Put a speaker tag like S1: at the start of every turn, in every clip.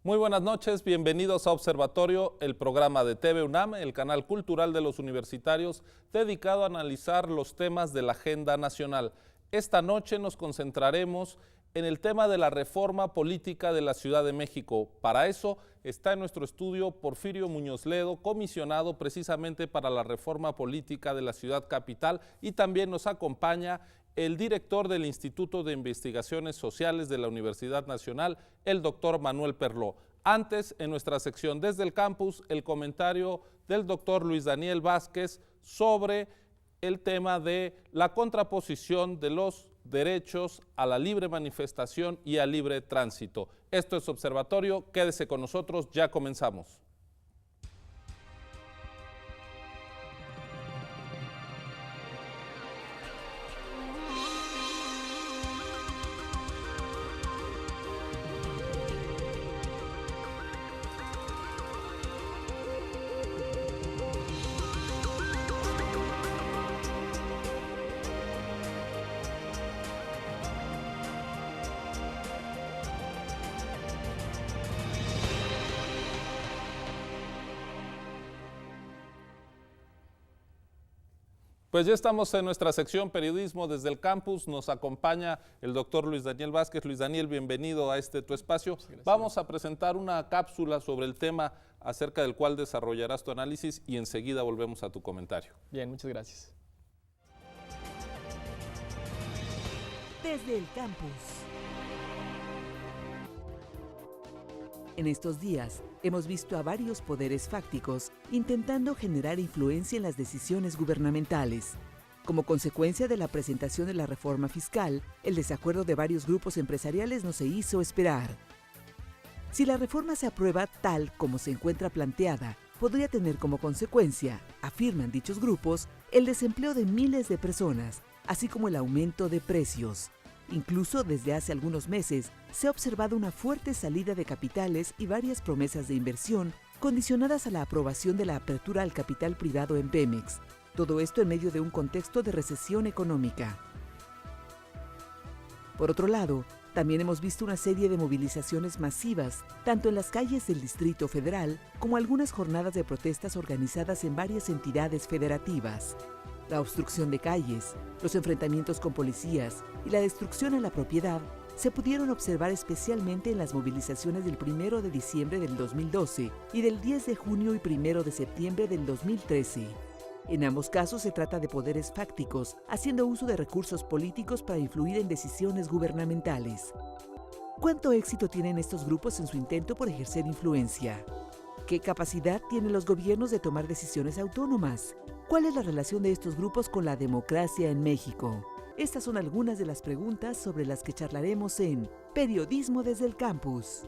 S1: Muy buenas noches, bienvenidos a Observatorio, el programa de TV UNAM, el canal cultural de los universitarios, dedicado a analizar los temas de la agenda nacional. Esta noche nos concentraremos en el tema de la reforma política de la Ciudad de México. Para eso está en nuestro estudio Porfirio Muñoz Ledo, comisionado precisamente para la reforma política de la ciudad capital, y también nos acompaña el director del Instituto de Investigaciones Sociales de la Universidad Nacional, el doctor Manuel Perló. Antes, en nuestra sección Desde el Campus, el comentario del doctor Luis Daniel Vázquez sobre el tema de la contraposición de los derechos a la libre manifestación y al libre tránsito. Esto es Observatorio, quédese con nosotros, ya comenzamos. Pues ya estamos en nuestra sección Periodismo desde el Campus, nos acompaña el doctor Luis Daniel Vázquez. Luis Daniel, bienvenido a tu espacio. Vamos a presentar una cápsula sobre el tema acerca del cual desarrollarás tu análisis y enseguida volvemos a tu comentario.
S2: Bien, muchas gracias.
S3: Desde el Campus. En estos días, hemos visto a varios poderes fácticos intentando generar influencia en las decisiones gubernamentales. Como consecuencia de la presentación de la reforma fiscal, el desacuerdo de varios grupos empresariales no se hizo esperar. Si la reforma se aprueba tal como se encuentra planteada, podría tener como consecuencia, afirman dichos grupos, el desempleo de miles de personas, así como el aumento de precios. Incluso desde hace algunos meses se ha observado una fuerte salida de capitales y varias promesas de inversión condicionadas a la aprobación de la apertura al capital privado en Pemex. Todo esto en medio de un contexto de recesión económica. Por otro lado, también hemos visto una serie de movilizaciones masivas, tanto en las calles del Distrito Federal como algunas jornadas de protestas organizadas en varias entidades federativas. La obstrucción de calles, los enfrentamientos con policías y la destrucción a la propiedad se pudieron observar especialmente en las movilizaciones del 1 de diciembre del 2012 y del 10 de junio y 1 de septiembre del 2013. En ambos casos se trata de poderes fácticos haciendo uso de recursos políticos para influir en decisiones gubernamentales. ¿Cuánto éxito tienen estos grupos en su intento por ejercer influencia? ¿Qué capacidad tienen los gobiernos de tomar decisiones autónomas? ¿Cuál es la relación de estos grupos con la democracia en México? Estas son algunas de las preguntas sobre las que charlaremos en Periodismo desde el Campus.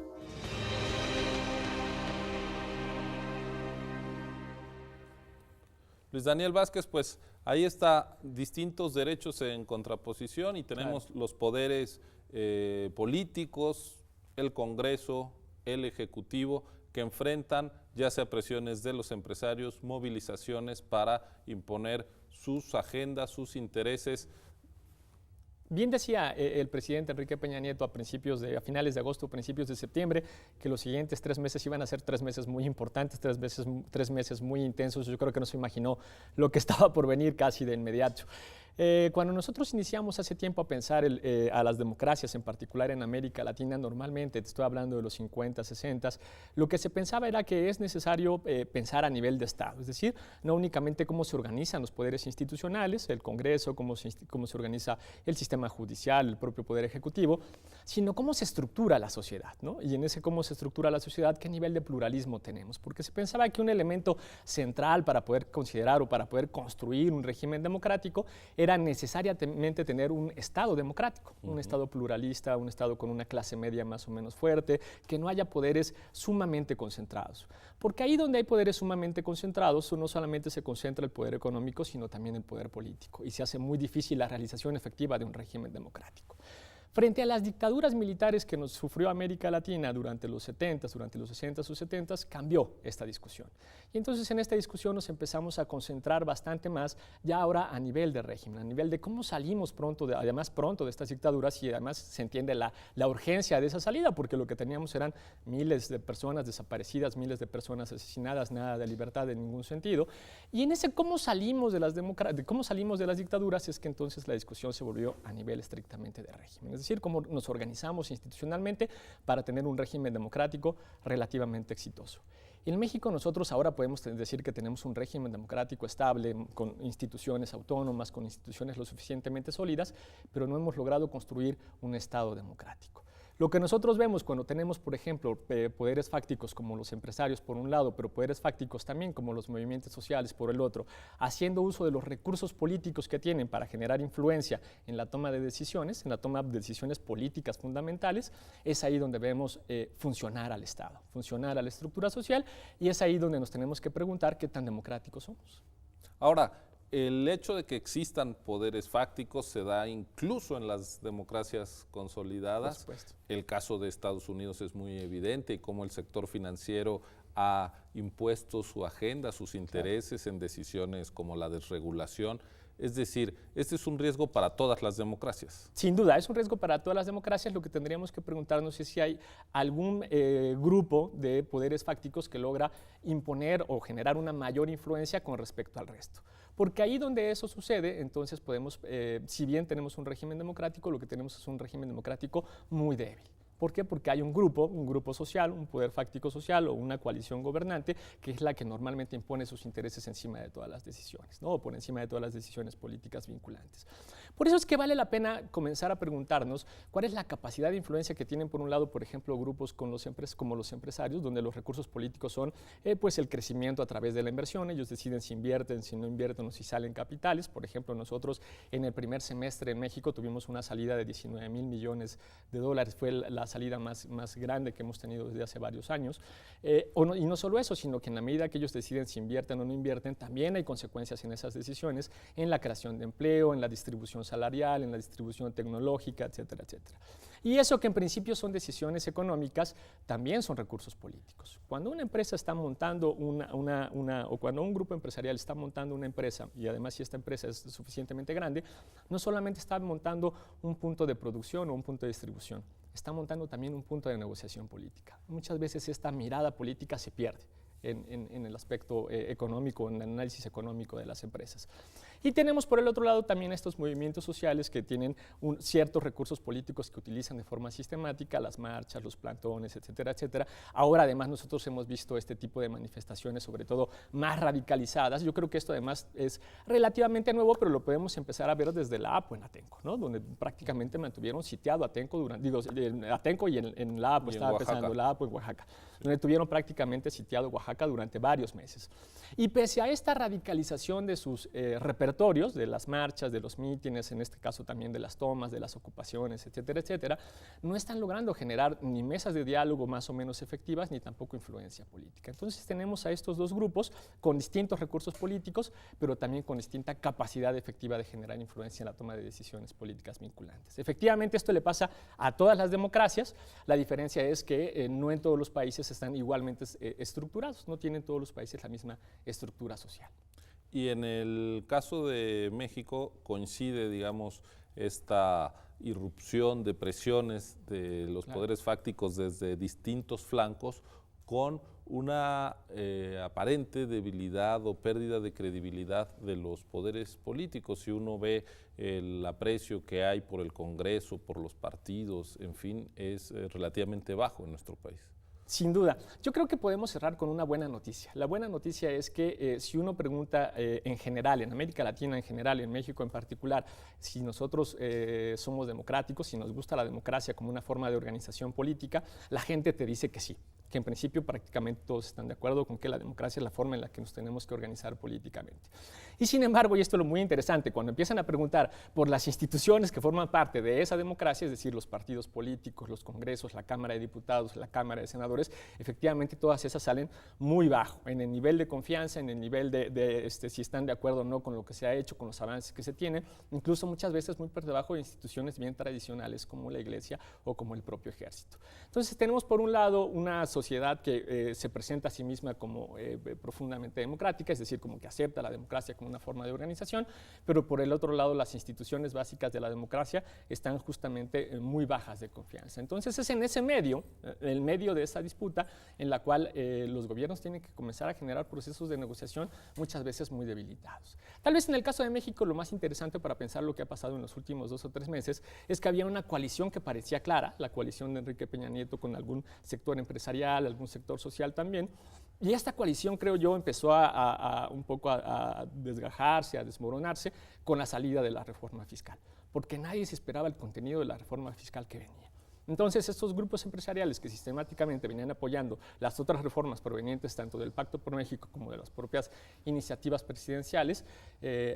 S1: Luis Daniel Vázquez, pues ahí está distintos derechos en contraposición y tenemos los poderes políticos, el Congreso, el Ejecutivo, que enfrentan ya sea presiones de los empresarios, movilizaciones para imponer sus agendas, sus intereses.
S2: Bien decía el presidente Enrique Peña Nieto a finales de agosto, principios de septiembre, que los siguientes 3 meses iban a ser 3 meses muy importantes, 3 meses muy intensos. Yo creo que no se imaginó lo que estaba por venir casi de inmediato. Cuando nosotros iniciamos hace tiempo a pensar a las democracias, en particular en América Latina, normalmente, te estoy hablando de los 50, 60, lo que se pensaba era que es necesario pensar a nivel de Estado, es decir, no únicamente cómo se organizan los poderes institucionales, el Congreso, cómo se organiza el sistema judicial, el propio Poder Ejecutivo, sino cómo se estructura la sociedad, ¿no? Y en ese cómo se estructura la sociedad, qué nivel de pluralismo tenemos, porque se pensaba que un elemento central para poder considerar o para poder construir un régimen democrático era necesariamente tener un Estado democrático, un Estado pluralista, un Estado con una clase media más o menos fuerte, que no haya poderes sumamente concentrados. Porque ahí donde hay poderes sumamente concentrados, no solamente se concentra el poder económico, sino también el poder político, y se hace muy difícil la realización efectiva de un régimen democrático. Frente a las dictaduras militares que nos sufrió América Latina durante los 70s, durante los 60s o 70s, cambió esta discusión. Y entonces en esta discusión nos empezamos a concentrar bastante más ya ahora a nivel de régimen, a nivel de cómo salimos pronto de estas dictaduras, y además se entiende la urgencia de esa salida, porque lo que teníamos eran miles de personas desaparecidas, miles de personas asesinadas, nada de libertad en ningún sentido. Y en ese cómo salimos de las dictaduras es que entonces la discusión se volvió a nivel estrictamente de régimen. Es decir, cómo nos organizamos institucionalmente para tener un régimen democrático relativamente exitoso. En México nosotros ahora podemos decir que tenemos un régimen democrático estable, con instituciones autónomas, con instituciones lo suficientemente sólidas, pero no hemos logrado construir un Estado democrático. Lo que nosotros vemos cuando tenemos, por ejemplo, poderes fácticos como los empresarios por un lado, pero poderes fácticos también como los movimientos sociales por el otro, haciendo uso de los recursos políticos que tienen para generar influencia en la toma de decisiones, en la toma de decisiones políticas fundamentales, es ahí donde vemos funcionar al Estado, funcionar a la estructura social, y es ahí donde nos tenemos que preguntar qué tan democráticos somos.
S1: Ahora, el hecho de que existan poderes fácticos se da incluso en las democracias consolidadas.
S2: Por supuesto.
S1: El caso de Estados Unidos es muy evidente, y cómo el sector financiero ha impuesto su agenda, sus intereses en decisiones como la desregulación. Es decir, este es un riesgo para todas las democracias.
S2: Sin duda, es un riesgo para todas las democracias. Lo que tendríamos que preguntarnos es si hay algún grupo de poderes fácticos que logra imponer o generar una mayor influencia con respecto al resto. Porque ahí donde eso sucede, entonces podemos, si bien tenemos un régimen democrático, lo que tenemos es un régimen democrático muy débil. ¿Por qué? Porque hay un grupo social, un poder fáctico social o una coalición gobernante que es la que normalmente impone sus intereses encima de todas las decisiones, ¿no? O por encima de todas las decisiones políticas vinculantes. Por eso es que vale la pena comenzar a preguntarnos cuál es la capacidad de influencia que tienen, por un lado, por ejemplo, grupos como los empresarios, donde los recursos políticos son pues el crecimiento a través de la inversión. Ellos deciden si invierten, si no invierten o si salen capitales. Por ejemplo, nosotros en el primer semestre en México tuvimos una salida de 19,000 millones de dólares. Fue la salida más grande que hemos tenido desde hace varios años. Y no solo eso, sino que en la medida que ellos deciden si invierten o no invierten, también hay consecuencias en esas decisiones, en la creación de empleo, en la distribución salarial, en la distribución tecnológica, etcétera, etcétera. Y eso que en principio son decisiones económicas, también son recursos políticos. Cuando una empresa está montando o cuando un grupo empresarial está montando una empresa, y además si esta empresa es suficientemente grande, no solamente está montando un punto de producción o un punto de distribución, está montando también un punto de negociación política. Muchas veces esta mirada política se pierde en el aspecto económico, en el análisis económico de las empresas. Y tenemos por el otro lado también estos movimientos sociales que tienen ciertos recursos políticos que utilizan de forma sistemática, las marchas, los plantones, etcétera, etcétera. Ahora además nosotros hemos visto este tipo de manifestaciones, sobre todo más radicalizadas. Yo creo que esto además es relativamente nuevo, pero lo podemos empezar a ver desde la APO en Atenco, ¿no? Donde prácticamente mantuvieron sitiado Atenco Atenco y en la APO, estaba pensando, la APO en Oaxaca, donde tuvieron prácticamente sitiado Oaxaca durante varios meses. Y pese a esta radicalización de sus repertorios, de las marchas, de los mítines, en este caso también de las tomas, de las ocupaciones, etcétera, etcétera, no están logrando generar ni mesas de diálogo más o menos efectivas, ni tampoco influencia política. Entonces tenemos a estos dos grupos con distintos recursos políticos, pero también con distinta capacidad efectiva de generar influencia en la toma de decisiones políticas vinculantes. Efectivamente, esto le pasa a todas las democracias. La diferencia es que no en todos los países están igualmente estructurados, no tienen todos los países la misma estructura social.
S1: Y en el caso de México coincide, digamos, esta irrupción de presiones de los poderes fácticos desde distintos flancos con una aparente debilidad o pérdida de credibilidad de los poderes políticos. Si uno ve el aprecio que hay por el Congreso, por los partidos, en fin, es relativamente bajo en nuestro país.
S2: Sin duda. Yo creo que podemos cerrar con una buena noticia. La buena noticia es que si uno pregunta en general, en América Latina en general, en México en particular, si nosotros somos democráticos, si nos gusta la democracia como una forma de organización política, la gente te dice que sí. que en principio prácticamente todos están de acuerdo con que la democracia es la forma en la que nos tenemos que organizar políticamente. Y sin embargo, y esto es lo muy interesante, cuando empiezan a preguntar por las instituciones que forman parte de esa democracia, es decir, los partidos políticos, los congresos, la Cámara de Diputados, la Cámara de Senadores, efectivamente todas esas salen muy bajo, en el nivel de confianza, en el nivel de si están de acuerdo o no con lo que se ha hecho, con los avances que se tienen, incluso muchas veces muy por debajo de instituciones bien tradicionales como la Iglesia o como el propio Ejército. Entonces tenemos por un lado una sociedad que se presenta a sí misma como profundamente democrática, es decir, como que acepta la democracia como una forma de organización, pero por el otro lado las instituciones básicas de la democracia están justamente muy bajas de confianza. Entonces es en ese medio, el medio de esa disputa, en la cual los gobiernos tienen que comenzar a generar procesos de negociación muchas veces muy debilitados. Tal vez en el caso de México lo más interesante para pensar lo que ha pasado en los últimos 2 o 3 meses es que había una coalición que parecía clara, la coalición de Enrique Peña Nieto con algún sector empresarial, algún sector social también, y esta coalición, creo yo, empezó un poco a desgajarse, a desmoronarse con la salida de la reforma fiscal, porque nadie se esperaba el contenido de la reforma fiscal que venía. Entonces, estos grupos empresariales que sistemáticamente venían apoyando las otras reformas provenientes tanto del Pacto por México como de las propias iniciativas presidenciales,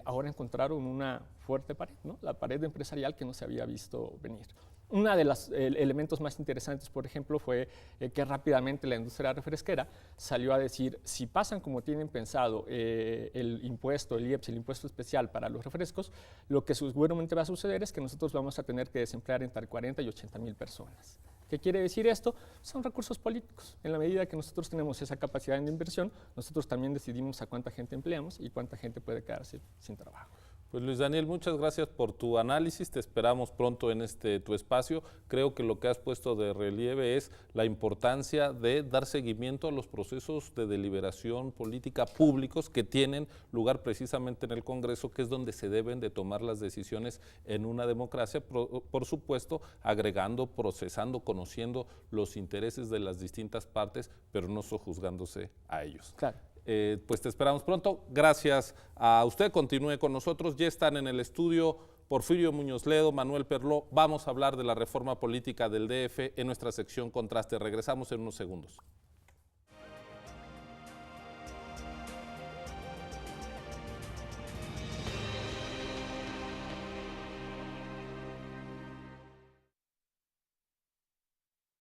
S2: ahora encontraron una fuerte pared, ¿no? La pared empresarial que no se había visto venir. Uno de los elementos más interesantes, por ejemplo, fue que rápidamente la industria refresquera salió a decir, si pasan como tienen pensado el impuesto, el IEPS, el impuesto especial para los refrescos, lo que seguramente va a suceder es que nosotros vamos a tener que desemplear entre 40 y 80 mil personas. ¿Qué quiere decir esto? Son recursos políticos. En la medida que nosotros tenemos esa capacidad de inversión, nosotros también decidimos a cuánta gente empleamos y cuánta gente puede quedarse sin trabajo.
S1: Pues Luis Daniel, muchas gracias por tu análisis, te esperamos pronto en tu espacio. Creo que lo que has puesto de relieve es la importancia de dar seguimiento a los procesos de deliberación política públicos que tienen lugar precisamente en el Congreso, que es donde se deben de tomar las decisiones en una democracia, por supuesto, agregando, procesando, conociendo los intereses de las distintas partes, pero no sojuzgándose a ellos.
S2: Claro.
S1: Pues te esperamos pronto. Gracias a usted. Continúe con nosotros. Ya están en el estudio Porfirio Muñoz Ledo, Manuel Perló. Vamos a hablar de la reforma política del DF en nuestra sección Contraste. Regresamos en unos segundos.